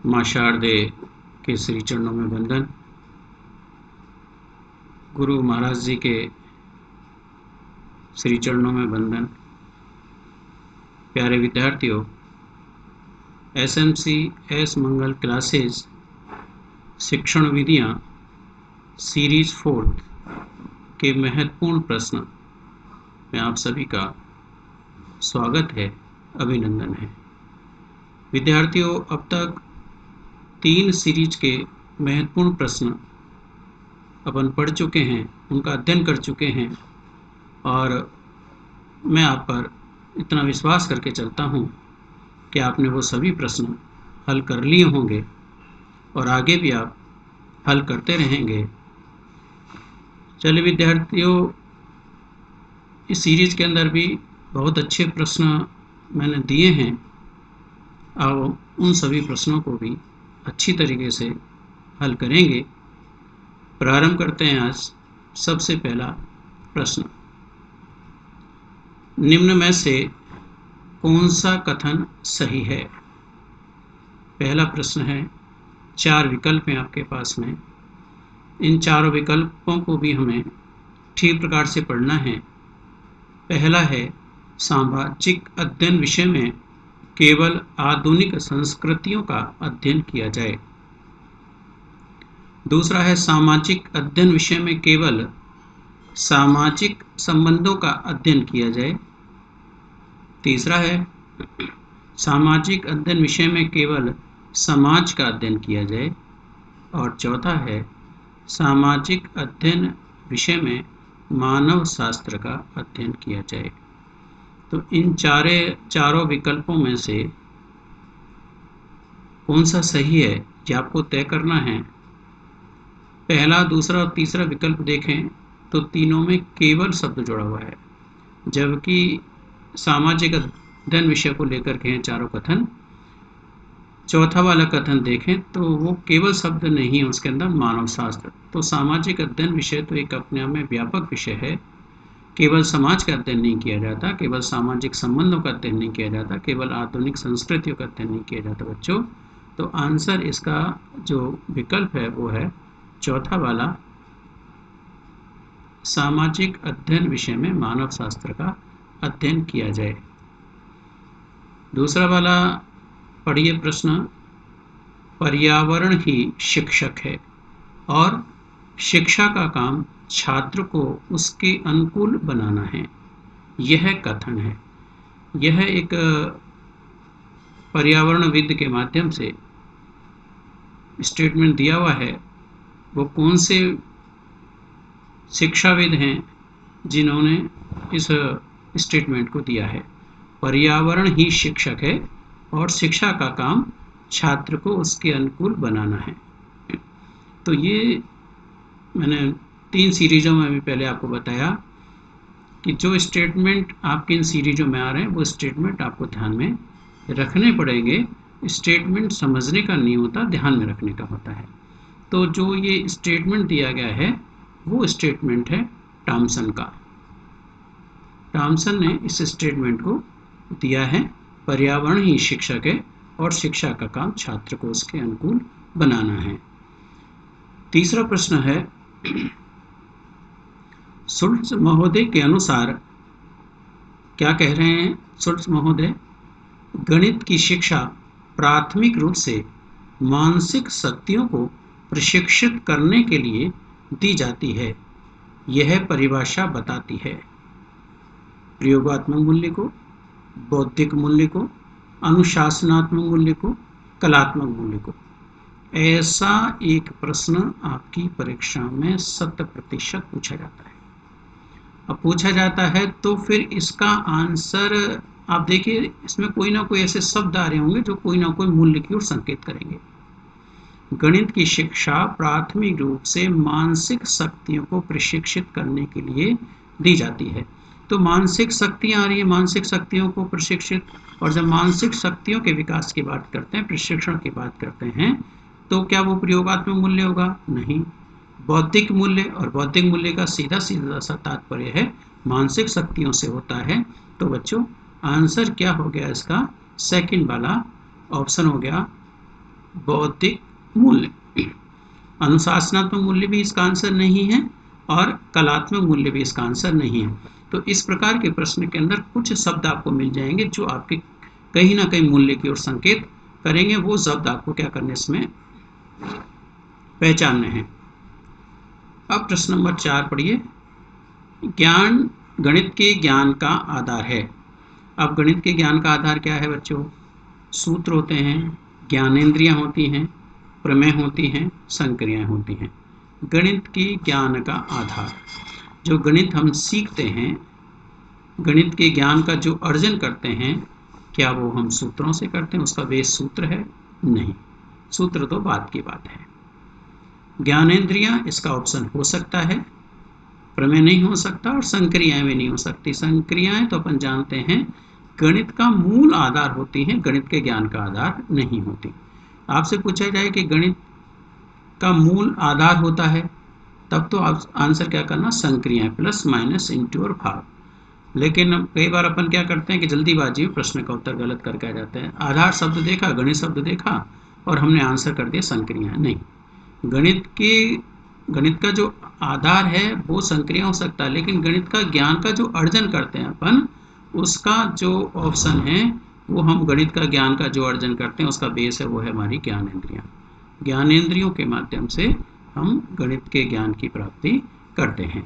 माँ शारदे के श्री चरणों में वंदन। गुरु महाराज जी के श्री चरणों में वंदन। प्यारे विद्यार्थियों, एसएमसी एस मंगल क्लासेस शिक्षण विधियाँ सीरीज 4 के महत्वपूर्ण प्रश्न में आप सभी का स्वागत है, अभिनंदन है। विद्यार्थियों, अब तक 3 सीरीज के महत्वपूर्ण प्रश्न अपन पढ़ चुके हैं, उनका अध्ययन कर चुके हैं और मैं आप पर इतना विश्वास करके चलता हूँ कि आपने वो सभी प्रश्न हल कर लिए होंगे और आगे भी आप हल करते रहेंगे। चलिए विद्यार्थियों, इस सीरीज के अंदर भी बहुत अच्छे प्रश्न मैंने दिए हैं। अब उन सभी प्रश्नों को भी अच्छी तरीके से हल करेंगे। प्रारंभ करते हैं आज। सबसे पहला प्रश्न, निम्न में से कौन सा कथन सही है? पहला प्रश्न है, 4 विकल्प हैं आपके पास में। इन चारों विकल्पों को भी हमें ठीक प्रकार से पढ़ना है। पहला है, सामाजिक अध्ययन विषय में केवल आधुनिक संस्कृतियों का अध्ययन किया जाए। दूसरा है, सामाजिक अध्ययन विषय में केवल सामाजिक संबंधों का अध्ययन किया जाए। तीसरा है, सामाजिक अध्ययन विषय में केवल समाज का अध्ययन किया जाए। और चौथा है, सामाजिक अध्ययन विषय में मानव शास्त्र का अध्ययन किया जाए। तो इन चारों विकल्पों में से कौन सा सही है, ये आपको तय करना है। पहला, दूसरा और तीसरा विकल्प देखें तो तीनों में केवल शब्द जुड़ा हुआ है, जबकि सामाजिक अध्ययन विषय को लेकर के हैं चारों कथन। चौथा वाला कथन देखें तो वो केवल शब्द नहीं है, उसके अंदर मानव शास्त्र। तो सामाजिक अध्ययन विषय तो एक अपने आप में व्यापक विषय है। केवल समाज का अध्ययन नहीं किया जाता, केवल सामाजिक संबंधों का अध्ययन नहीं किया जाता, केवल आधुनिक संस्कृतियों का अध्ययन नहीं किया जाता बच्चों। तो आंसर इसका जो विकल्प है वो है चौथा वाला, सामाजिक अध्ययन विषय में मानव शास्त्र का अध्ययन किया जाए। दूसरा वाला पढ़िए प्रश्न, पर्यावरण ही शिक्षक है और शिक्षा का काम छात्र को उसके अनुकूल बनाना है, यह कथन है। यह एक पर्यावरणविद के माध्यम से स्टेटमेंट दिया हुआ है। वो कौन से शिक्षाविद हैं जिन्होंने इस स्टेटमेंट को दिया है? पर्यावरण ही शिक्षक है और शिक्षा का काम छात्र को उसके अनुकूल बनाना है। तो ये मैंने 3 सीरीजों में भी पहले आपको बताया कि जो स्टेटमेंट आपके इन सीरीजों में आ रहे हैं वो स्टेटमेंट आपको ध्यान में रखने पड़ेंगे। स्टेटमेंट समझने का नहीं होता, ध्यान में रखने का होता है। तो जो ये स्टेटमेंट दिया गया है वो स्टेटमेंट है टॉमसन का। टॉमसन ने इस स्टेटमेंट को दिया है, पर्यावरण ही शिक्षक है और शिक्षा का काम छात्र को उसके अनुकूल बनाना है। तीसरा प्रश्न है, शुल्त्ज महोदय के अनुसार क्या कह रहे हैं शुल्त्ज महोदय? गणित की शिक्षा प्राथमिक रूप से मानसिक शक्तियों को प्रशिक्षित करने के लिए दी जाती है, यह परिभाषा बताती है। प्रयोगात्मक मूल्य को, बौद्धिक मूल्य को, अनुशासनात्मक मूल्य को, कलात्मक मूल्य को। ऐसा एक प्रश्न आपकी परीक्षा में 100% पूछा जाता है। अब पूछा जाता है तो फिर इसका आंसर आप देखिए, इसमें कोई ना कोई ऐसे शब्द आ रहे होंगे जो कोई ना कोई मूल्य की ओर संकेत करेंगे। गणित की शिक्षा प्राथमिक रूप से मानसिक शक्तियों को प्रशिक्षित करने के लिए दी जाती है। तो मानसिक शक्तियाँ आ रही है, मानसिक शक्तियों को प्रशिक्षित। और जब मानसिक शक्तियों के विकास की बात करते हैं, प्रशिक्षण की बात करते हैं, तो क्या वो प्रयोगात्मक मूल्य होगा? नहीं। बौद्धिक मूल्य, और बौद्धिक मूल्य का सीधा सा तात्पर्य है मानसिक शक्तियों से होता है। तो बच्चों आंसर क्या हो गया इसका? सेकंड वाला ऑप्शन हो गया, बौद्धिक मूल्य। अनुशासनात्मक मूल्य भी इसका आंसर नहीं है और कलात्मक मूल्य भी इसका आंसर नहीं है। तो इस प्रकार के प्रश्न के अंदर कुछ शब्द आपको मिल जाएंगे जो आपके कहीं ना कहीं मूल्य की ओर संकेत करेंगे। वो शब्द आपको क्या करने इसमें पहचानने हैं। अब प्रश्न नंबर 4 पढ़िए। ज्ञान गणित के ज्ञान का आधार है। अब गणित के ज्ञान का आधार क्या है बच्चों? सूत्र होते हैं, ज्ञानेंद्रियां होती हैं, प्रमेय होती हैं, संक्रियाएं होती हैं। गणित के ज्ञान का आधार, जो गणित हम सीखते हैं, गणित के ज्ञान का जो अर्जन करते हैं, क्या वो हम सूत्रों से करते हैं? उसका बेस सूत्र है? नहीं, सूत्र तो बात की बात है। ज्ञानेंद्रियां इसका ऑप्शन हो सकता है, प्रमेय नहीं हो सकता और संक्रियाएं भी नहीं हो सकती। संक्रियाएं तो अपन जानते हैं गणित का मूल आधार होती हैं, गणित के ज्ञान का आधार नहीं होती। आपसे पूछा जाए कि गणित का मूल आधार होता है, तब तो आप आंसर क्या करना? संक्रियाएं, प्लस माइनस इंटू और भाग। लेकिन कई बार अपन क्या करते हैं कि जल्दीबाजी में प्रश्न का उत्तर गलत करके आ जाते हैं। आधार शब्द देखा, गणित शब्द देखा और हमने आंसर कर दिया संक्रियाएं। नहीं, गणित का जो आधार है वो संक्रिया हो सकता है, लेकिन गणित का ज्ञान का जो अर्जन करते हैं अपन, उसका जो ऑप्शन है वो हम गणित का ज्ञान का जो अर्जन करते हैं उसका बेस है, वो है हमारी ज्ञानेंद्रियां। ज्ञानेंद्रियों के माध्यम से हम गणित के ज्ञान की प्राप्ति करते हैं।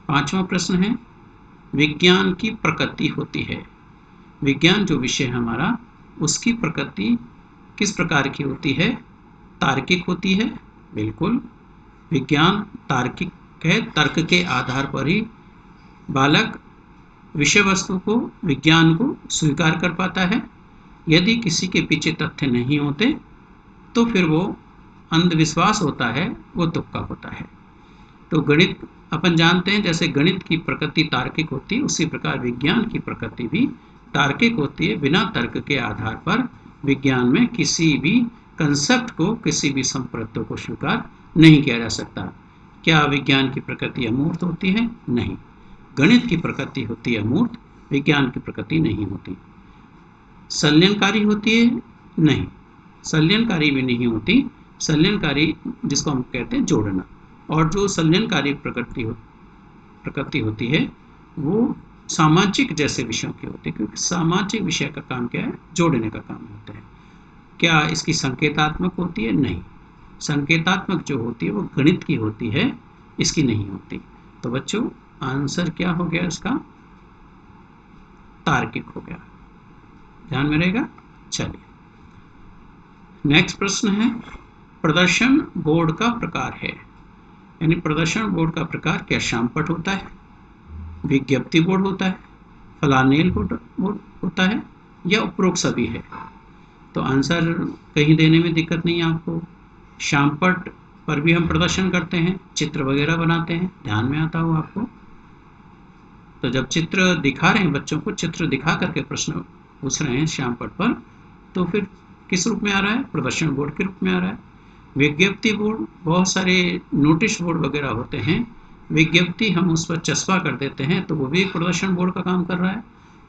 5वां प्रश्न है, विज्ञान की प्रकृति होती है। विज्ञान जो विषय है हमारा, उसकी प्रकृति किस प्रकार की होती है? तार्किक होती है। बिल्कुल, विज्ञान तार्किक है। तर्क के आधार पर ही बालक विषय वस्तु को, विज्ञान को स्वीकार कर पाता है। यदि किसी के पीछे तथ्य नहीं होते तो फिर वो अंधविश्वास होता है, वो तुक्का होता है। तो गणित अपन जानते हैं, जैसे गणित की प्रकृति तार्किक होती है, उसी प्रकार विज्ञान की प्रकृति भी तार्किक होती है। बिना तर्क के आधार पर विज्ञान में किसी भी कंसेप्ट को, किसी भी संप्रत्य को स्वीकार नहीं किया जा सकता। क्या विज्ञान की प्रकृति अमूर्त होती है? नहीं, गणित की प्रकृति होती है अमूर्त, विज्ञान की प्रकृति नहीं होती। संलयनकारी होती है? नहीं, संलयनकारी भी नहीं होती। संलयनकारी जिसको हम कहते हैं जोड़ना, और जो संलयनकारी प्रकृति होती है वो सामाजिक जैसे विषयों की होती है, क्योंकि सामाजिक विषय का काम क्या है? जोड़ने का काम होता है। क्या इसकी संकेतात्मक होती है? नहीं, संकेतात्मक जो होती है वो गणित की होती है, इसकी नहीं होती। तो बच्चों आंसर क्या हो गया इसका? तार्किक हो गया। ध्यान में रहेगा। चलिए नेक्स्ट प्रश्न है, प्रदर्शन बोर्ड का प्रकार है। यानी प्रदर्शन बोर्ड का प्रकार क्या? शामपट होता है, विज्ञप्ति बोर्ड होता है, फलानेल बोर्ड होता है, या उपरोक्त सभी है? तो आंसर कहीं देने में दिक्कत नहीं है आपको। शामपट पर भी हम प्रदर्शन करते हैं, चित्र वगैरह बनाते हैं, ध्यान में आता हो आपको। तो जब चित्र दिखा रहे हैं बच्चों को, चित्र दिखा करके प्रश्न पूछ रहे हैं श्यामपट पर, तो फिर किस रूप में आ रहा है? प्रदर्शन बोर्ड के रूप में आ रहा है। विज्ञप्ति बोर्ड, बहुत सारे नोटिस बोर्ड वगैरह होते हैं, विज्ञप्ति हम उस पर चस्पा कर देते हैं तो वो भी एक प्रदर्शन बोर्ड का काम कर रहा है।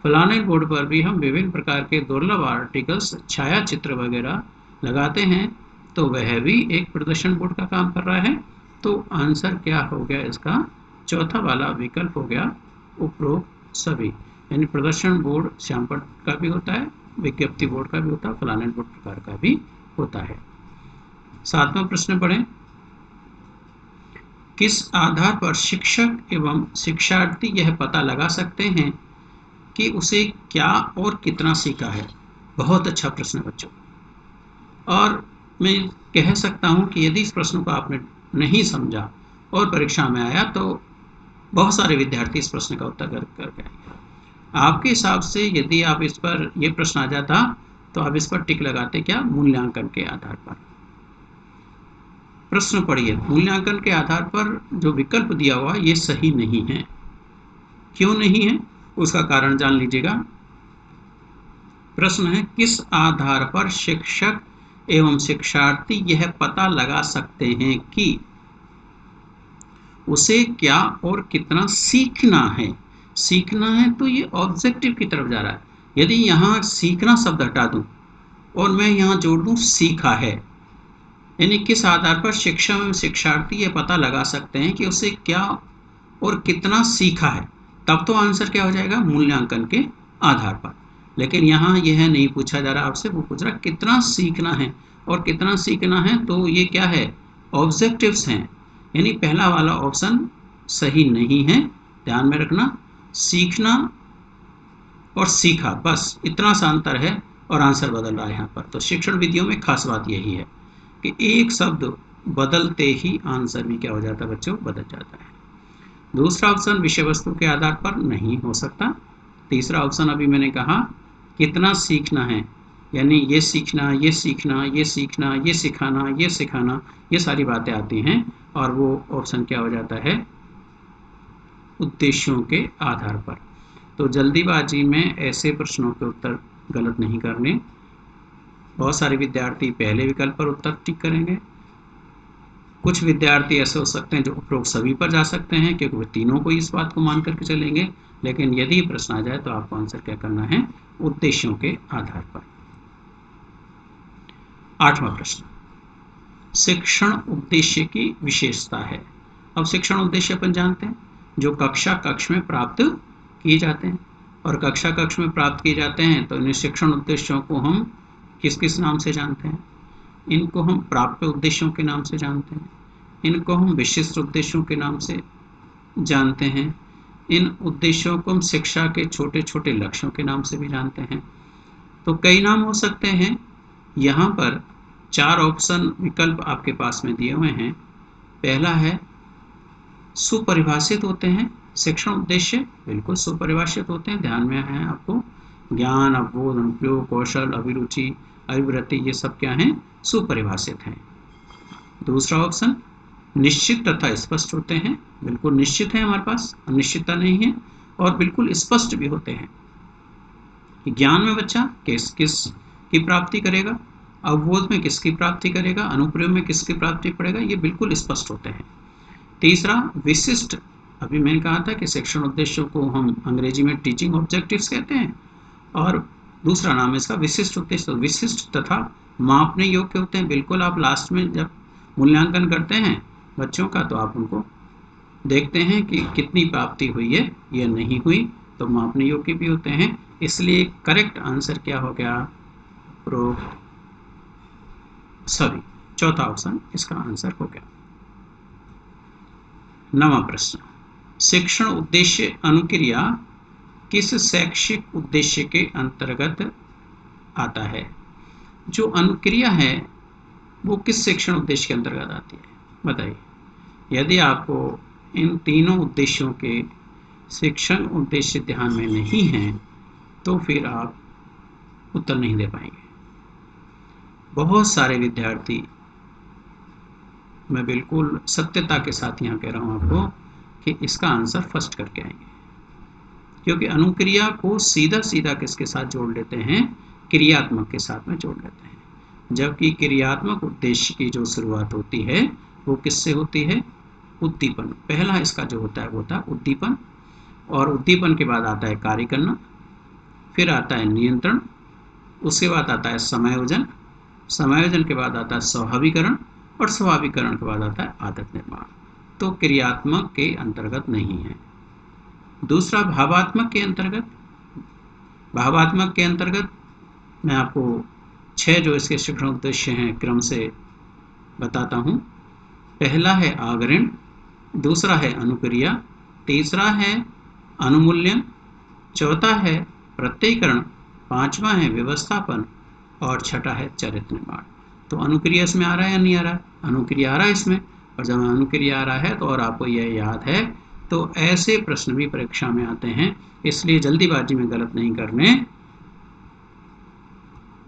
फलाने बोर्ड पर भी हम विभिन्न प्रकार के दुर्लभ आर्टिकल्स, छाया चित्र वगैरह लगाते हैं, तो वह भी एक प्रदर्शन बोर्ड का काम कर रहा है। तो आंसर क्या हो गया इसका? चौथा वाला विकल्प हो गया, उपरोक्त सभी। यानी प्रदर्शन बोर्ड श्यामपट का भी होता है, विज्ञप्ति बोर्ड का भी होता है, फलाने बोर्ड प्रकार का भी होता है। 7वां प्रश्न पढ़ें, किस आधार पर शिक्षक एवं शिक्षार्थी यह पता लगा सकते हैं कि उसे क्या और कितना सीखा है? बहुत अच्छा प्रश्न बच्चों, और मैं कह सकता हूं कि यदि इस प्रश्न को आपने नहीं समझा और परीक्षा में आया तो बहुत सारे विद्यार्थी इस प्रश्न का उत्तर कर गए। आपके हिसाब से यदि आप इस पर यह प्रश्न आ जाता तो आप इस पर टिक लगाते क्या? मूल्यांकन के आधार पर। प्रश्न पढ़िए, मूल्यांकन के आधार पर जो विकल्प दिया हुआ ये सही नहीं है। क्यों नहीं है उसका कारण जान लीजिएगा। प्रश्न है, किस आधार पर शिक्षक एवं शिक्षार्थी यह पता लगा सकते हैं कि उसे क्या और कितना सीखना है? सीखना है तो ये ऑब्जेक्टिव की तरफ जा रहा है। यदि यहाँ सीखना शब्द हटा दूं और मैं यहाँ जोड़ दूँ सीखा है, यानी किस आधार पर शिक्षा में शिक्षार्थी ये पता लगा सकते हैं कि उसे क्या और कितना सीखा है, तब तो आंसर क्या हो जाएगा, मूल्यांकन के आधार पर। लेकिन यहाँ यह नहीं पूछा जा रहा आपसे, वो पूछ रहा कितना सीखना है, और कितना सीखना है तो ये क्या है, ऑब्जेक्टिव्स हैं, यानी पहला वाला ऑप्शन सही नहीं है, ध्यान में रखना। सीखना और सीखा, बस इतना सा अंतर है और आंसर बदल रहा है यहाँ पर। तो शिक्षण विधियों में खास बात यही है कि एक शब्द बदलते ही आंसर भी क्या हो जाता है बच्चों, बदल जाता है। दूसरा ऑप्शन विषय वस्तु के आधार पर नहीं हो सकता। तीसरा ऑप्शन अभी मैंने कहा कितना सीखना है, यानी ये सीखना, ये सीखना, ये सीखना, ये सिखाना, ये सिखाना, ये सारी बातें आती हैं, और वो ऑप्शन क्या हो जाता है, उद्देश्यों के आधार पर। तो जल्दीबाजी में ऐसे प्रश्नों के उत्तर गलत नहीं करने। बहुत सारे विद्यार्थी पहले विकल्प पर उत्तर टिक करेंगे, कुछ विद्यार्थी ऐसे हो सकते हैं जो उपरोक्त सभी पर जा सकते हैं, क्योंकि वे तीनों को इस बात को मान करके चलेंगे। लेकिन यदि प्रश्न आ जाए तो आपको आंसर क्या करना है, उद्देश्यों के आधार पर। 8वां प्रश्न, शिक्षण उद्देश्य की विशेषता है। अब शिक्षण उद्देश्य अपन जानते हैं, जो कक्षा कक्ष में प्राप्त किए जाते हैं, और कक्षा कक्ष में प्राप्त किए जाते हैं तो इन शिक्षण उद्देश्यों को हम किस किस नाम से जानते हैं, इनको हम प्राप्य उद्देश्यों के नाम से जानते हैं, इनको हम विशिष्ट उद्देश्यों के नाम से जानते हैं, इन उद्देश्यों को हम शिक्षा के छोटे छोटे लक्ष्यों के नाम से भी जानते हैं। तो कई नाम हो सकते हैं। यहाँ पर 4 ऑप्शन विकल्प आपके पास में दिए हुए हैं। पहला है सुपरिभाषित होते हैं शिक्षण उद्देश्य, बिल्कुल सुपरिभाषित होते हैं, ध्यान में है आपको, ज्ञान, अवबोध, अनुप्रयोग, कौशल, अभिरुचि, अभिवृत्ति, ये सब क्या हैं, सुपरिभाषित हैं। दूसरा ऑप्शन निश्चित तथा स्पष्ट होते हैं, बिल्कुल निश्चित है हमारे पास, अनिश्चितता नहीं है, और बिल्कुल स्पष्ट भी होते हैं। ज्ञान में बच्चा किस किस की प्राप्ति करेगा, अवबोध में किसकी प्राप्ति करेगा, अनुप्रयोग में किसकी प्राप्ति पड़ेगा, ये बिल्कुल स्पष्ट होते हैं। तीसरा विशिष्ट, अभी मैंने कहा था कि शिक्षण उद्देश्यों को हम अंग्रेजी में टीचिंग ऑब्जेक्टिव्स कहते हैं, और दूसरा नाम है इसका विशिष्ट उद्देश्य। विशिष्ट तथा मापने योग्य होते हैं, बिल्कुल आप लास्ट में जब मूल्यांकन करते हैं बच्चों का तो आप उनको देखते हैं कि कितनी प्राप्ति हुई है या नहीं हुई, तो मापने योग्य भी होते हैं। इसलिए करेक्ट आंसर क्या हो गया, उपरोक्त सभी, चौथा ऑप्शन इसका आंसर हो गया। 9वां प्रश्न, शिक्षण उद्देश्य अनुक्रिया किस शैक्षिक उद्देश्य के अंतर्गत आता है। जो अनुक्रिया है वो किस शिक्षण उद्देश्य के अंतर्गत आती है, बताइए। यदि आपको इन तीनों उद्देश्यों के शिक्षण उद्देश्य ध्यान में नहीं हैं तो फिर आप उत्तर नहीं दे पाएंगे। बहुत सारे विद्यार्थी, मैं बिल्कुल सत्यता के साथ यहाँ कह रहा हूँ आपको, कि इसका आंसर फर्स्ट करके आएंगे, क्योंकि अनुक्रिया को सीधा सीधा किसके साथ जोड़ लेते हैं, क्रियात्मक के साथ में जोड़ लेते हैं, जबकि क्रियात्मक उद्देश्य की जो शुरुआत होती है वो किससे होती है, उद्दीपन। पहला इसका जो होता है वो होता है उद्दीपन, और उद्दीपन के बाद आता है कार्य करना, फिर आता है नियंत्रण, उसके बाद आता है समायोजन, समायोजन के बाद आता है स्वाभाविकरण, और स्वाभाविकरण के बाद आता है आदत निर्माण। तो क्रियात्मक के अंतर्गत नहीं है। दूसरा भावात्मक के अंतर्गत, भावात्मक के अंतर्गत मैं आपको 6 जो इसके शिक्षण उद्देश्य हैं क्रम से बताता हूँ। पहला है आग्रहण, दूसरा है अनुक्रिया, तीसरा है अनुमूल्यन, चौथा है प्रत्ययीकरण, पांचवा है व्यवस्थापन, और छठा है चरित्र निर्माण। तो अनुक्रिया इसमें आ रहा है या नहीं आ रहा है, अनुक्रिया आ रहा है इसमें, और जब अनुक्रिया आ रहा है तो और आपको यह याद है तो ऐसे प्रश्न भी परीक्षा में आते हैं, इसलिए जल्दीबाजी में गलत नहीं करने।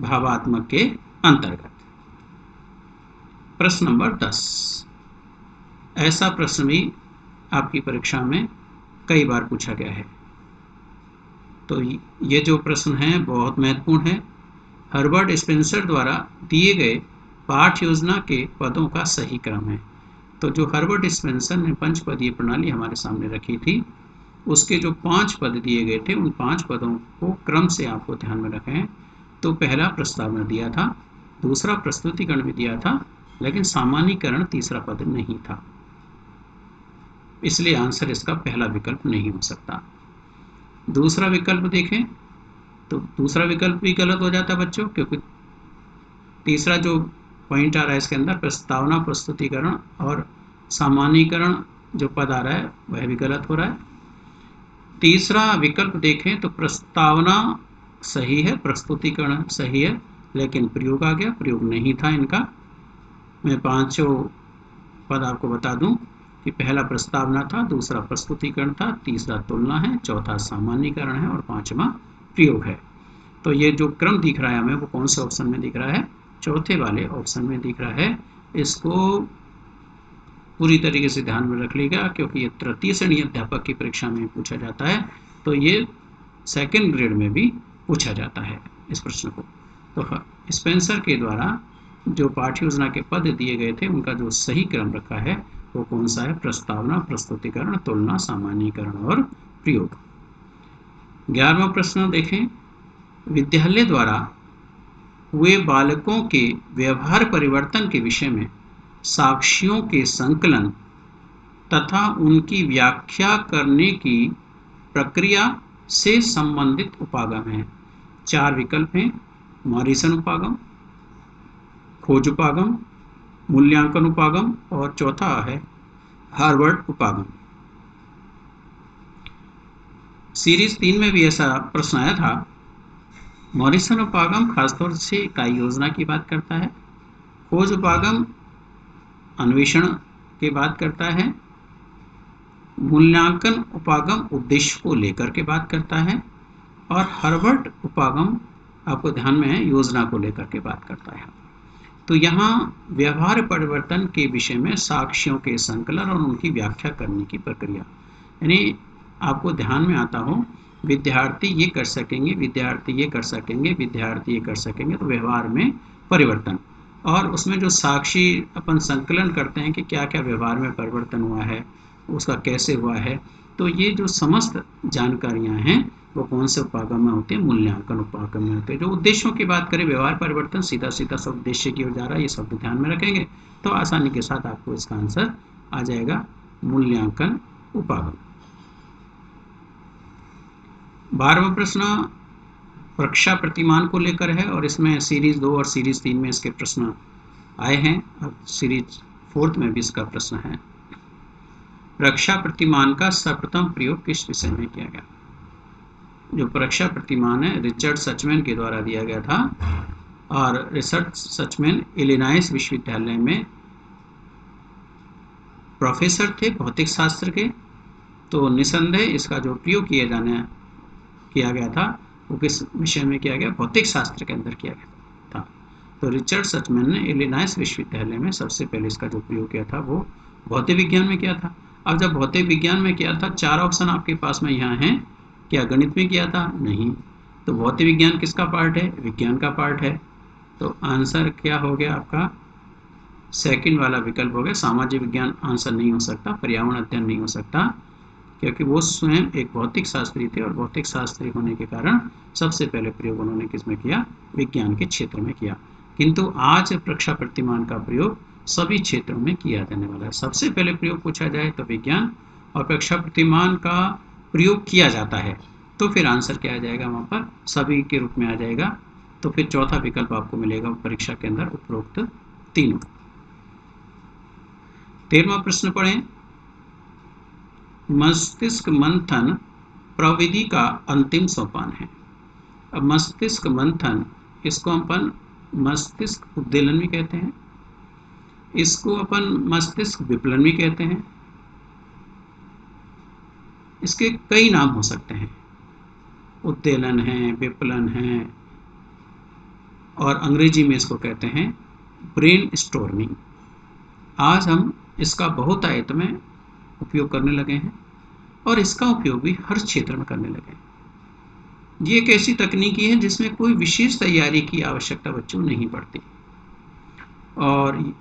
भावात्मक के अंतर्गत प्रश्न नंबर 10, ऐसा प्रश्न भी आपकी परीक्षा में कई बार पूछा गया है। तो ये जो प्रश्न है बहुत महत्वपूर्ण है। हर्बर्ट स्पेंसर द्वारा दिए गए पाठ योजना के पदों का सही क्रम है। तो जो हर्बर्ट स्पेंसर ने पंचपदीय प्रणाली हमारे सामने रखी थी, उसके जो 5 पद दिए गए थे, उन 5 पदों को क्रम से आपको ध्यान में रखें। तो पहला प्रस्तावना दिया था, दूसरा प्रस्तुतिकरण भी दिया था, लेकिन सामान्यीकरण तीसरा पद नहीं था, इसलिए आंसर इसका पहला विकल्प नहीं हो सकता। दूसरा विकल्प देखें तो दूसरा विकल्प भी गलत हो जाता है बच्चों, क्योंकि तीसरा जो पॉइंट आ रहा है इसके अंदर प्रस्तावना, प्रस्तुतिकरण और सामान्यीकरण जो पद आ रहा है वह भी गलत हो रहा है। तीसरा विकल्प देखें तो प्रस्तावना सही है, प्रस्तुतिकरण सही है, लेकिन प्रयोग आ गया, प्रयोग नहीं था इनका। मैं पांचों पद आपको बता दूं कि पहला प्रस्तावना था, दूसरा प्रस्तुतिकरण था, तीसरा तुलना है, चौथा सामान्यीकरण है और पांचवा प्रयोग है। तो ये जो क्रम दिख रहा है हमें वो कौन से ऑप्शन में दिख रहा है? चौथे वाले ऑप्शन में दिख रहा है। इसको पूरी तरीके से ध्यान में रख लीजिएगा, क्योंकि ये तृतीय श्रेणी अध्यापक की परीक्षा में पूछा जाता है, तो ये सेकंड ग्रेड में भी पूछा जाता है इस प्रश्न को। तो स्पेंसर के द्वारा जो पाठ्य योजना के पद दिए गए थे उनका जो सही क्रम रखा है वो कौन सा है? प्रस्तावना, प्रस्तुतिकरण, तुलना, सामान्यीकरण और प्रयोग। 11वां प्रश्न देखें, विद्यालय द्वारा हुए बालकों के व्यवहार परिवर्तन के विषय में साक्ष्यों के संकलन तथा उनकी व्याख्या करने की प्रक्रिया से संबंधित उपागम है। 4 विकल्प हैं: मॉरिसन उपागम, खोज उपागम, मूल्यांकन उपागम और चौथा है हार्वर्ड उपागम। सीरीज 3 में भी ऐसा प्रश्न आया था। मॉरिसन उपागम खासतौर से इकाई योजना की बात करता है, खोज उपागम अन्वेषण की बात करता है, मूल्यांकन उपागम उद्देश्य को लेकर के बात करता है और हार्वर्ड उपागम आपको ध्यान में है योजना को लेकर के बात करता है। तो यहाँ व्यवहार परिवर्तन के विषय में साक्ष्यों के संकलन और उनकी व्याख्या करने की प्रक्रिया, यानी आपको ध्यान में आता हो विद्यार्थी ये कर सकेंगे, विद्यार्थी ये कर सकेंगे, विद्यार्थी ये कर सकेंगे, तो व्यवहार में परिवर्तन, और उसमें जो साक्षी अपन संकलन करते हैं कि क्या क्या व्यवहार में परिवर्तन हुआ है, उसका कैसे हुआ है, तो ये जो समस्त जानकारियां हैं वो कौन से उपागम में होते हैं? मूल्यांकन उपागम में होते हैं। जो उद्देश्यों की बात करें, व्यवहार परिवर्तन सीधा सीधा सब उद्देश्य की ओर जा रहा है, ये शब्द ध्यान में रखेंगे तो आसानी के साथ आपको इसका आंसर आ जाएगा मूल्यांकन उपागम। 12वां प्रश्न परीक्षा प्रतिमान को लेकर है और इसमें सीरीज 2 और सीरीज 3 में इसके प्रश्न आए हैं। अब सीरीज 4 में भी इसका प्रश्न है। परीक्षा प्रतिमान का सर्वप्रथम प्रयोग किस विषय में किया गया? जो परीक्षा प्रतिमान है रिचर्ड सचमैन के द्वारा दिया गया था और रिचर्ड सचमैन इलिनॉइस विश्वविद्यालय में प्रोफेसर थे भौतिक शास्त्र के, तो निसंदेह इसका जो प्रयोग किया गया था वो किस विषय में किया गया? भौतिक शास्त्र के अंदर किया गया था। तो रिचर्ड सचमैन ने इलिनॉइस विश्वविद्यालय में सबसे पहले इसका जो प्रयोग किया था वो भौतिक विज्ञान में किया था। अब जब भौतिक विज्ञान में किया था, 4 ऑप्शन आपके पास में यहाँ हैं, क्या गणित में किया था? नहीं। तो भौतिक विज्ञान किसका पार्ट है? विज्ञान का पार्ट है। तो आंसर क्या हो गया आपका? सेकंड वाला विकल्प हो गया। सामाजिक विज्ञान आंसर नहीं हो सकता, पर्यावरण अध्ययन नहीं हो सकता, क्योंकि वो स्वयं एक भौतिक शास्त्री थे और भौतिक शास्त्री होने के कारण सबसे पहले प्रयोग उन्होंने किसमें किया? विज्ञान के क्षेत्र में किया। किंतु आज परीक्षा प्रतिमान का प्रयोग सभी क्षेत्रों में किया जाने वाला है। सबसे पहले प्रयोग पूछा जाए तो विज्ञान, और परीक्षा प्रतिमान का प्रयोग किया जाता है तो फिर आंसर क्या आ जाएगा? वहाँ पर सभी के रूप में आ जाएगा। तो फिर चौथा विकल्प आपको मिलेगा परीक्षा के अंदर उपरोक्त तीनों। 13वां प्रश्न पढ़ें। मस्तिष्क मंथन प्रविधि का अंतिम सोपान है। अब मस्तिष्क मंथन, इसको अपन मस्तिष्क उद्वेलन भी कहते हैं, इसको अपन मस्तिष्क विप्लन भी कहते हैं, इसके कई नाम हो सकते हैं, उद्वेलन है, विप्लन है, और अंग्रेजी में इसको कहते हैं ब्रेन स्टॉर्मिंग। आज हम इसका बहुतायत में उपयोग करने लगे हैं और इसका उपयोग भी हर क्षेत्र में करने लगे हैं। ये एक ऐसी तकनीकी है जिसमें कोई विशेष तैयारी की आवश्यकता बच्चों नहीं पड़ती, और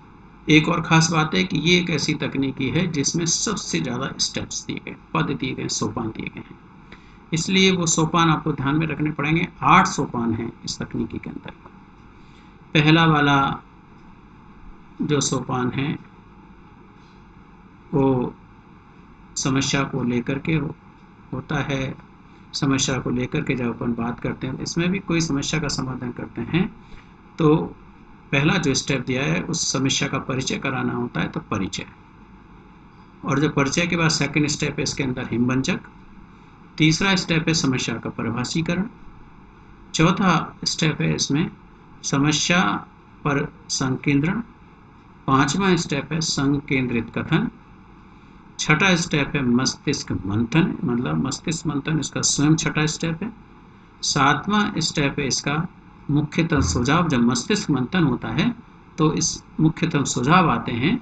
एक और ख़ास बात है कि ये एक ऐसी तकनीकी है जिसमें सबसे ज़्यादा स्टेप्स दिए गए, पद दिए गए, सोपान दिए गए हैं। इसलिए वो सोपान आपको ध्यान में रखने पड़ेंगे। 8 सोपान हैं इस तकनीकी के अंदर। पहला वाला जो सोपान है वो समस्या को लेकर के होता है। समस्या को लेकर के जब अपन बात करते हैं, इसमें भी कोई समस्या का समाधान करते हैं तो पहला जो स्टेप दिया है उस समस्या का परिचय कराना होता है, तो परिचय। और जब परिचय के बाद सेकंड स्टेप है इसके अंदर हिमभंजक। तीसरा स्टेप है समस्या का परिभाषीकरण। चौथा स्टेप है इसमें समस्या पर संकेंद्रण। पांचवा स्टेप है संकेंद्रित कथन। छठा स्टेप है मस्तिष्क मंथन, मतलब मस्तिष्क मंथन इसका स्वयं छठा स्टेप है। सातवां स्टेप है इसका मुख्यतः सुझाव। जब मस्तिष्क मंथन होता है तो इस मुख्यतः सुझाव आते हैं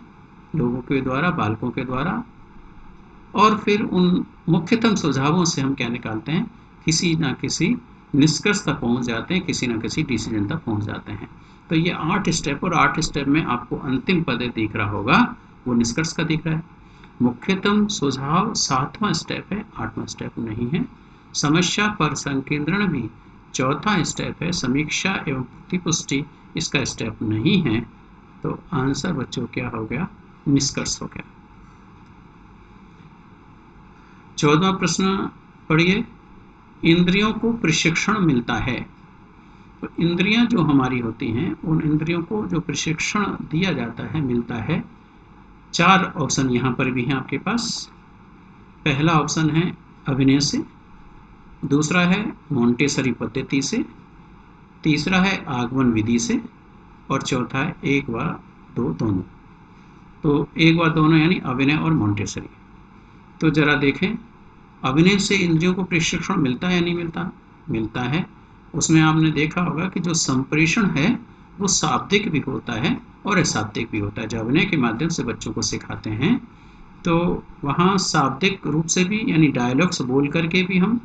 लोगों के द्वारा, बालकों के द्वारा, और फिर उन मुख्यतम सुझावों से हम क्या निकालते हैं, किसी ना किसी निष्कर्ष तक पहुंच जाते हैं, किसी ना किसी डिसीजन तक पहुंच जाते हैं। तो ये 8 स्टेप, और 8 स्टेप में आपको अंतिम पद दिख रहा होगा वो निष्कर्ष का दिख रहा है। मुख्यतम सुझाव 7वां स्टेप है, 8वां स्टेप नहीं है। समस्या पर संकेंद्रण भी चौथा स्टेप है। समीक्षा एवं प्रतिपुष्टि इसका स्टेप नहीं है। तो आंसर बच्चों क्या हो गया, निष्कर्ष हो गया। 14वां प्रश्न पढ़िए। इंद्रियों को प्रशिक्षण मिलता है। तो इंद्रियां जो हमारी होती हैं उन इंद्रियों को जो प्रशिक्षण दिया जाता है, मिलता है। 4 ऑप्शन यहाँ पर भी हैं आपके पास। पहला ऑप्शन है अभिनय से, दूसरा है मोंटेसरी पद्धति से, तीसरा है आगमन विधि से, और चौथा है 1 व 2 दोनों। तो 1 व दोनों यानी अभिनय और मोंटेसरी। तो जरा देखें, अभिनय से इंद्रियों को प्रशिक्षण मिलता है या नहीं मिलता? मिलता है। उसमें आपने देखा होगा कि जो संप्रेषण है वो शाब्दिक भी होता है और अशाब्दिक भी होता है। जब अभिनय के माध्यम से बच्चों को सिखाते हैं तो वहाँ शाब्दिक रूप से भी, यानी डायलॉग्स बोल करके भी हम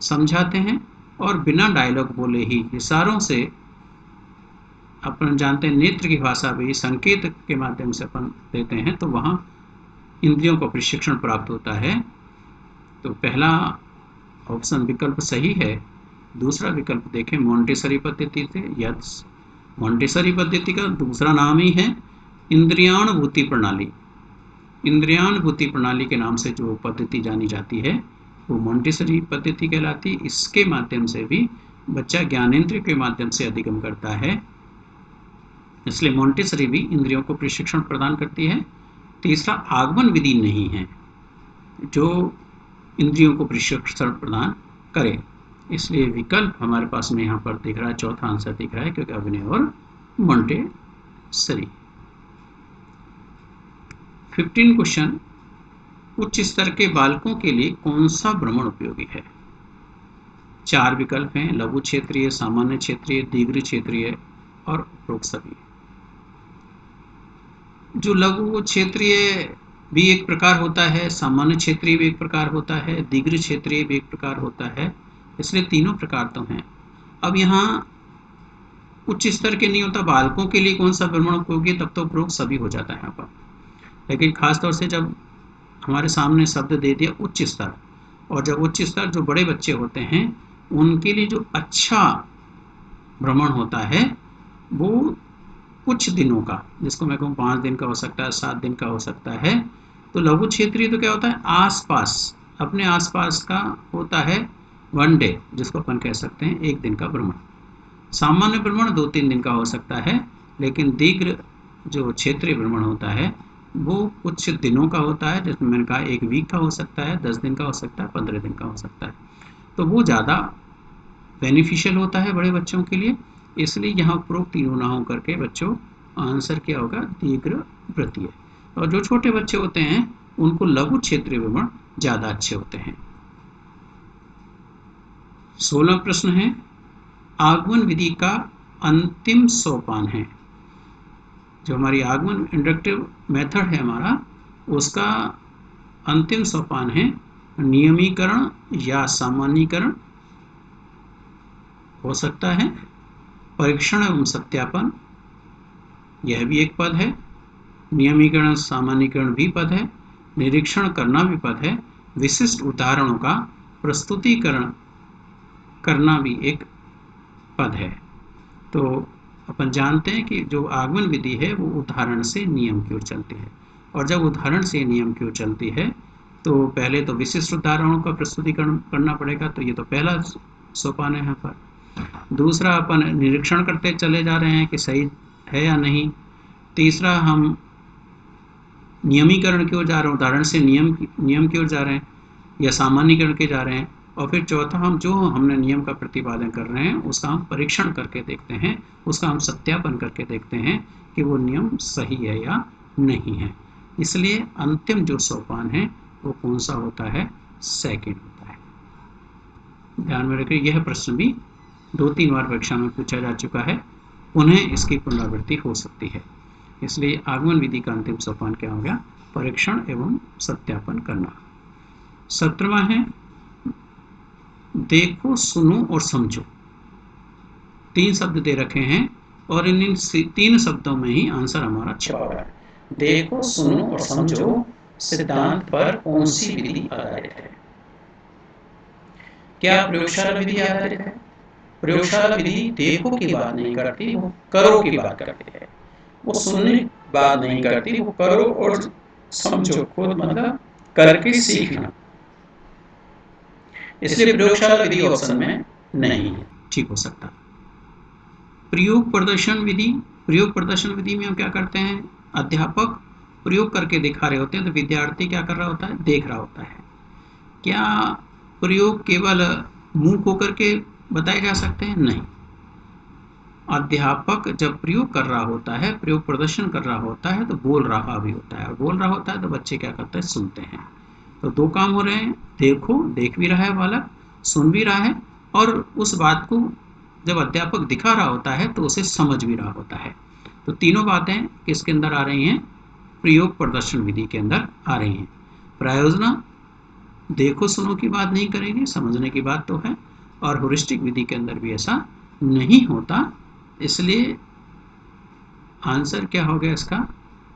समझाते हैं, और बिना डायलॉग बोले ही इशारों से, अपन जानते हैं नेत्र की भाषा भी संकेत के माध्यम से अपन देते हैं, तो वहाँ इंद्रियों को प्रशिक्षण प्राप्त होता है। तो पहला ऑप्शन विकल्प सही है। दूसरा विकल्प देखें मोंटेसरी पद्धति से। यस, मोंटेसरी पद्धति का दूसरा नाम ही है इंद्रियानुभूति प्रणाली। इंद्रियानुभूति प्रणाली के नाम से जो पद्धति जानी जाती है वो मोंटेसरी पद्धति कहलाती है। इसके माध्यम से भी बच्चा ज्ञानेंद्रिय के माध्यम से अधिगम करता है, इसलिए मोंटेसरी भी इंद्रियों को प्रशिक्षण प्रदान करती है। तीसरा आगमन विधि नहीं है जो इंद्रियों को प्रशिक्षण प्रदान करे, इसलिए विकल्प हमारे पास में यहाँ पर दिख रहा है, चौथा आंसर दिख रहा है, क्योंकि अभिनय और मोंटेसरी। 15 क्वेश्चन, उच्च स्तर के बालकों के लिए कौन सा भ्रमण उपयोगी है? 4 विकल्प हैं, लघु क्षेत्रीय, सामान्य क्षेत्रीय, दीर्घ क्षेत्रीय और उपरोक्त सभी। जो लघु क्षेत्रीय भी एक प्रकार होता है, सामान्य क्षेत्रीय भी एक प्रकार होता है, दीर्घ क्षेत्रीय भी एक प्रकार होता है, इसलिए तीनों प्रकार तो हैं। अब यहाँ उच्च स्तर के नहीं होता, बालकों के लिए कौन सा भ्रमण उपयोगी, तब तो उपरोक्त सभी हो जाता है यहाँ पर। लेकिन खासतौर से जब हमारे सामने शब्द दे दिया उच्च स्तर, और जब उच्च स्तर जो बड़े बच्चे होते हैं उनके लिए जो अच्छा भ्रमण होता है वो कुछ दिनों का, जिसको मैं कहूँ 5 दिन का हो सकता है, 7 दिन का हो सकता है। तो लघु क्षेत्रीय तो क्या होता है, आसपास, अपने आसपास का होता है 1 डे, जिसको अपन कह सकते हैं 1 दिन का भ्रमण। सामान्य भ्रमण 2-3 दिन का हो सकता है, लेकिन दीर्घ जो क्षेत्रीय भ्रमण होता है वो कुछ दिनों का होता है, जिसमें मैंने कहा 1 वीक का हो सकता है, 10 दिन का हो सकता है, 15 दिन का हो सकता है। तो वो ज़्यादा बेनिफिशियल होता है बड़े बच्चों के लिए, इसलिए यहाँ उपरोक्त तीनों ना हो करके बच्चों आंसर क्या होगा, दीर्घ वृत्तीय। और जो छोटे बच्चे होते हैं उनको लघु क्षेत्रीय भ्रमण ज़्यादा अच्छे होते हैं। 16 प्रश्न है, आगमन विधि का अंतिम सोपान है। जो हमारी आगमन इंडक्टिव मेथड है हमारा, उसका अंतिम सोपान है नियमीकरण या सामान्यीकरण, हो सकता है परीक्षण एवं सत्यापन, यह भी एक पद है, नियमीकरण सामान्यीकरण भी पद है, निरीक्षण करना भी पद है, विशिष्ट उदाहरणों का प्रस्तुतिकरण करना भी एक पद है। तो अपन जानते हैं कि जो आगमन विधि है वो उदाहरण से नियम की ओर चलती है, और जब उदाहरण से नियम की ओर चलती है तो पहले तो विशिष्ट उदाहरणों का प्रस्तुतिकरण करना पड़ेगा, तो ये तो पहला सोपान है यहाँ पर। दूसरा, अपन निरीक्षण करते चले जा रहे हैं कि सही है या नहीं। तीसरा, हम नियमीकरण की ओर जा रहे हैं, उदाहरण से नियम की ओर जा रहे हैं या सामान्यीकरण के जा रहे हैं। और फिर चौथा, हम जो हमने नियम का प्रतिपादन कर रहे हैं उसका हम परीक्षण करके देखते हैं, उसका हम सत्यापन करके देखते हैं कि वो नियम सही है या नहीं है। इसलिए अंतिम जो सोपान है वो कौन सा होता है? सेकंड होता है। ध्यान में रखिए, यह प्रश्न भी 2-3 बार परीक्षा में पूछा जा चुका है, उन्हें इसकी पुनरावृत्ति हो सकती है। इसलिए आगमन विधि का अंतिम सोपान क्या हो गया? परीक्षण एवं सत्यापन करना। 17वां है देखो, सुनो और समझो। 3 शब्द दे रखे हैं और इन 3 शब्दों में ही आंसर हमारा छिपा हुआ है। देखो, सुनो और समझो सिद्धांत पर कौन सी विधि आधारित है? क्या प्रयोगशाला विधि आधारित है? प्रयोगशाला विधि देखो की बात नहीं करती, वो करो की बात करती है। वो सुनने की बात नहीं करती, वो करो और समझो, खुद मतलब करके सीखना। इसलिए प्रयोगशाला विधि ऑप्शन में नहीं है, ठीक हो सकता। प्रयोग प्रदर्शन विधि। प्रयोग प्रदर्शन विधि में हम क्या करते हैं? अध्यापक प्रयोग करके दिखा रहे होते हैं तो विद्यार्थी क्या कर रहा होता है? देख रहा होता है। क्या प्रयोग केवल मूक होकर के बताए जा सकते हैं? नहीं। अध्यापक जब प्रयोग कर रहा होता है, प्रयोग प्रदर्शन कर रहा होता है, तो बोल रहा भी होता है, और बोल रहा होता है तो बच्चे क्या करते हैं? सुनते हैं। तो 2 काम हो रहे हैं, देखो, देख भी रहा है बालक, सुन भी रहा है, और उस बात को जब अध्यापक दिखा रहा होता है तो उसे समझ भी रहा होता है। तो तीनों बातें किसके अंदर आ रही हैं? प्रयोग प्रदर्शन विधि के अंदर आ रही हैं। प्रायोजना देखो सुनो की बात नहीं करेगी, समझने की बात तो है, और ह्यूरिस्टिक विधि के अंदर भी ऐसा नहीं होता। इसलिए आंसर क्या हो गया इसका?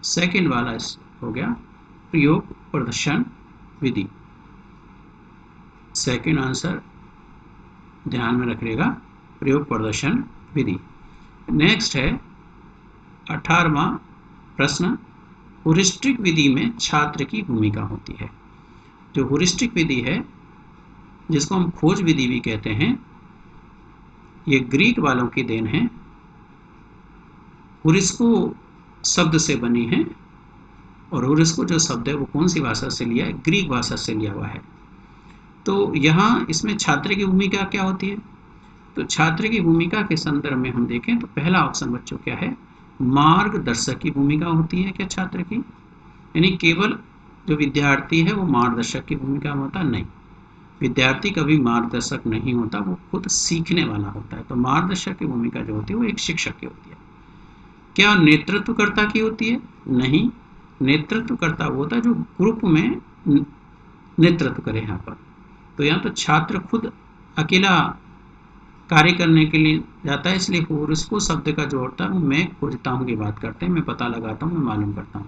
सेकंड वाला हो गया, प्रयोग प्रदर्शन विधि। सेकंड आंसर ध्यान में रखिएगा, प्रयोग प्रदर्शन विधि। नेक्स्ट है 18वां प्रश्न, ह्यूरिस्टिक विधि में छात्र की भूमिका होती है। जो ह्यूरिस्टिक विधि है, जिसको हम खोज विधि भी कहते हैं, ये ग्रीक वालों की देन है। ह्यूरिस्को शब्द से बनी है, और ह्यूरिस्को जो शब्द है वो कौन सी भाषा से लिया है? ग्रीक भाषा से लिया हुआ है। तो यहाँ इसमें छात्र की भूमिका क्या होती है? तो छात्र की भूमिका के संदर्भ में हम देखें तो पहला ऑप्शन बच्चों क्या है? मार्गदर्शक की भूमिका होती है क्या छात्र की? यानी केवल जो विद्यार्थी है वो मार्गदर्शक की भूमिका में होता? नहीं, विद्यार्थी कभी मार्गदर्शक नहीं होता, वो खुद सीखने वाला होता है। तो मार्गदर्शक की भूमिका जो होती है वो एक शिक्षक की होती है। क्या नेतृत्वकर्ता की होती है? नहीं, नेतृत्वकर्ता वो होता है जो ग्रुप में नेतृत्व करे यहाँ पर। तो यहाँ तो छात्र खुद अकेला कार्य करने के लिए जाता है, इसलिए ह्यूरिस्को शब्द का जो होता है वो मैं खोजता हूँ की बात करते हैं, मैं पता लगाता हूँ, मैं मालूम करता हूँ।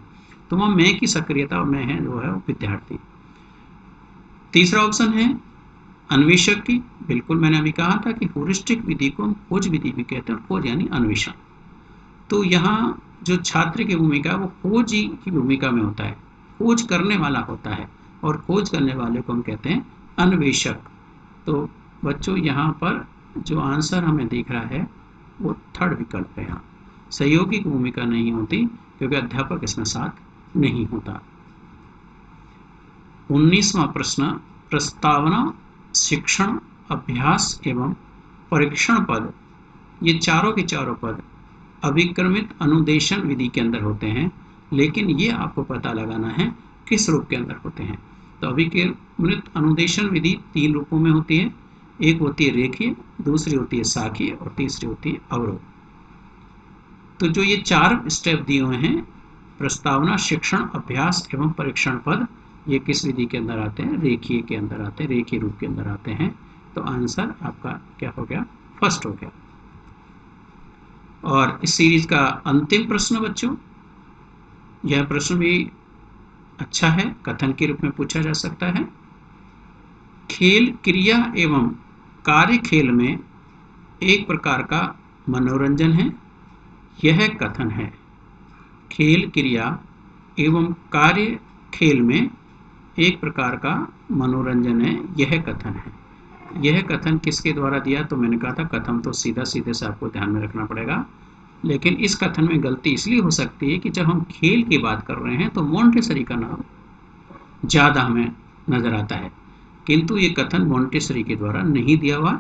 तो वहाँ मैं की सक्रियता में है जो है वो विद्यार्थी। तीसरा ऑप्शन है अन्वेषक की। बिल्कुल, मैंने अभी कहा था कि ह्यूरिस्टिक विधि को हम खोज विधि भी कहते हैं, खोज यानी अन्वेषण। तो यहाँ जो छात्र की भूमिका वो खोज की भूमिका में होता है, खोज करने वाला होता है, और खोज करने वाले को हम कहते हैं अन्वेषक। तो बच्चों यहाँ पर जो आंसर हमें दिख रहा है वो थर्ड विकल्प है। यहाँ सहयोगी की भूमिका नहीं होती क्योंकि अध्यापक इसमें साथ नहीं होता। 19वां प्रश्न, प्रस्तावना, शिक्षण, अभ्यास एवं परीक्षण पद, ये चारों के चारों पद अभिक्रमित अनुदेशन विधि के अंदर होते हैं, लेकिन ये आपको पता लगाना है किस रूप के अंदर होते हैं। तो अभिक्रमित अनुदेशन विधि 3 रूपों में होती है। एक होती है रेखीय, दूसरी होती है शाखीय, और तीसरी होती है अवरोध। तो जो ये 4 स्टेप दिए हुए हैं, प्रस्तावना, शिक्षण, अभ्यास एवं परीक्षण पद, ये किस विधि के अंदर आते हैं? रेखीय के अंदर आते हैं, रेखीय रूप के अंदर आते हैं। तो आंसर आपका क्या हो गया? फर्स्ट हो गया। और इस सीरीज का अंतिम प्रश्न बच्चों, यह प्रश्न भी अच्छा है, कथन के रूप में पूछा जा सकता है। खेल क्रिया एवं कार्य खेल में एक प्रकार का मनोरंजन है, यह कथन है। खेल क्रिया एवं कार्य खेल में एक प्रकार का मनोरंजन है, यह कथन है। यह कथन किसके द्वारा दिया? तो मैंने कहा था कथन तो सीधा सीधे से आपको ध्यान में रखना पड़ेगा, लेकिन इस कथन में गलती इसलिए हो सकती है कि जब हम खेल की बात कर रहे हैं तो मोंटेसरी का नाम ज़्यादा हमें नज़र आता है, किंतु ये कथन मोंटेसरी के द्वारा नहीं दिया हुआ।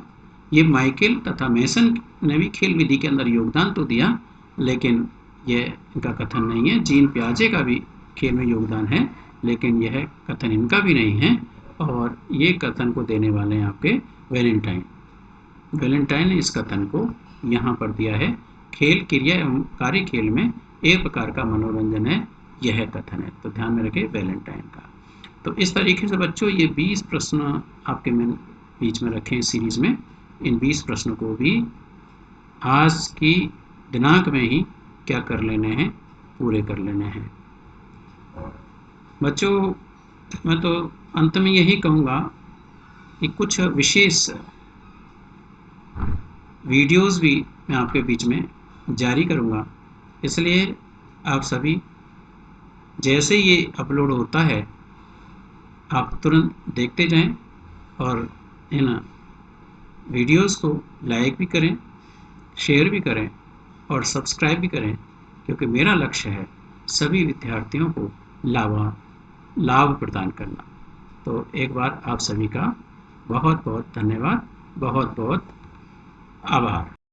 ये माइकल तथा मेसन ने भी खेल विधि के अंदर योगदान तो दिया, लेकिन यह इनका कथन नहीं है। जीन पियाजे का भी खेल में योगदान है, लेकिन यह कथन इनका भी नहीं है। और ये कथन को देने वाले हैं आपके वैलेंटाइन। वैलेंटाइन ने इस कथन को यहाँ पर दिया है, खेल क्रिया एवं कार्य खेल में एक प्रकार का मनोरंजन है, यह कथन है। तो ध्यान में रखें वैलेंटाइन का। तो इस तरीके से बच्चों ये 20 प्रश्न आपके मैं बीच में रखे हैं सीरीज में। इन 20 प्रश्नों को भी आज की दिनांक में ही क्या कर लेने हैं? पूरे कर लेने हैं। बच्चों मैं तो अंत में यही कहूँगा कि कुछ विशेष वीडियोस भी मैं आपके बीच में जारी करूँगा, इसलिए आप सभी जैसे ये अपलोड होता है आप तुरंत देखते जाएं और इन वीडियोस को लाइक भी करें, शेयर भी करें और सब्सक्राइब भी करें, क्योंकि मेरा लक्ष्य है सभी विद्यार्थियों को लाभ प्रदान करना। तो एक बार आप सभी का बहुत बहुत धन्यवाद, बहुत बहुत आभार।